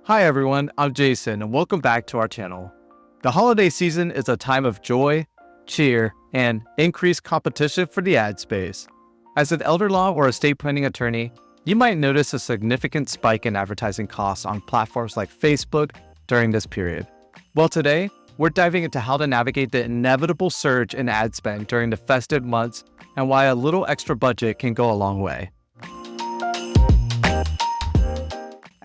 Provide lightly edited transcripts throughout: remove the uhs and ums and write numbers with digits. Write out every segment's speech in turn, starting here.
Hi everyone, I'm Jason and welcome back to our channel. The holiday season is a time of joy, cheer, and increased competition for the ad space. As an elder law or estate planning attorney, you might notice a significant spike in advertising costs on platforms like Facebook during this period. Well, today, we're diving into how to navigate the inevitable surge in ad spend during the festive months and why a little extra budget can go a long way.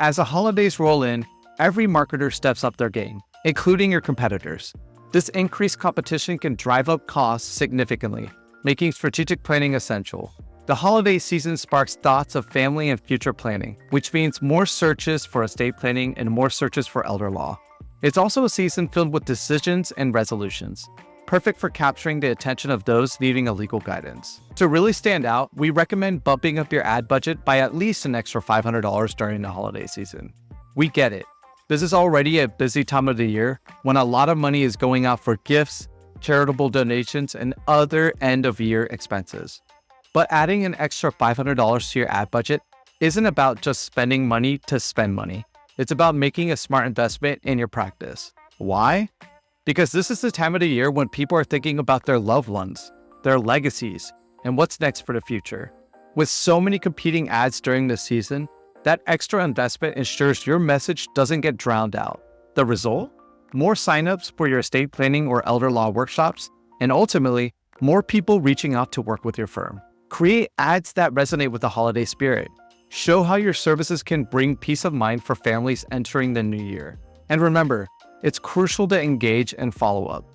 As the holidays roll in, every marketer steps up their game, including your competitors. This increased competition can drive up costs significantly, making strategic planning essential. The holiday season sparks thoughts of family and future planning, which means more searches for estate planning and more searches for elder law. It's also a season filled with decisions and resolutions, perfect for capturing the attention of those needing a legal guidance. To really stand out, we recommend bumping up your ad budget by at least an extra $500 during the holiday season. We get it. This is already a busy time of the year when a lot of money is going out for gifts, charitable donations, and other end-of-year expenses. But adding an extra $500 to your ad budget isn't about just spending money to spend money. It's about making a smart investment in your practice. Why? Because this is the time of the year when people are thinking about their loved ones, their legacies, and what's next for the future. With so many competing ads during this season, that extra investment ensures your message doesn't get drowned out. The result? More signups for your estate planning or elder law workshops, and ultimately, more people reaching out to work with your firm. Create ads that resonate with the holiday spirit. Show how your services can bring peace of mind for families entering the new year. And remember, it's crucial to engage and follow up.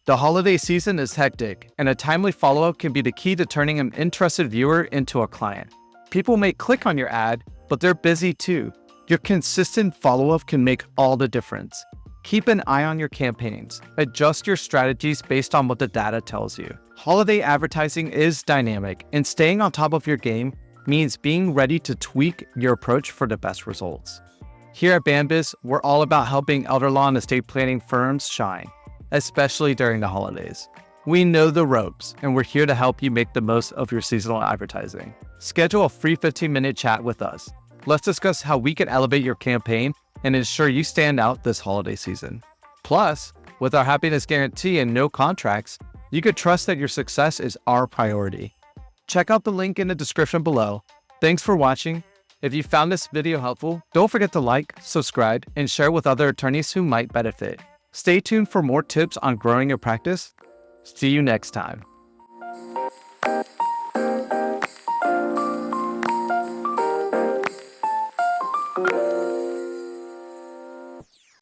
The holiday season is hectic, and a timely follow-up can be the key to turning an interested viewer into a client. People may click on your ad, but they're busy too. Your consistent follow-up can make all the difference. Keep an eye on your campaigns. Adjust your strategies based on what the data tells you. Holiday advertising is dynamic, and staying on top of your game means being ready to tweak your approach for the best results. Here at Bambiz, we're all about helping elder law and estate planning firms shine, especially during the holidays. We know the ropes, and we're here to help you make the most of your seasonal advertising. Schedule a free 15-minute chat with us. Let's discuss how we can elevate your campaign and ensure you stand out this holiday season. Plus, with our happiness guarantee and no contracts, you can trust that your success is our priority. Check out the link in the description below. Thanks for watching. If you found this video helpful, don't forget to like, subscribe, and share with other attorneys who might benefit. Stay tuned for more tips on growing your practice. See you next time.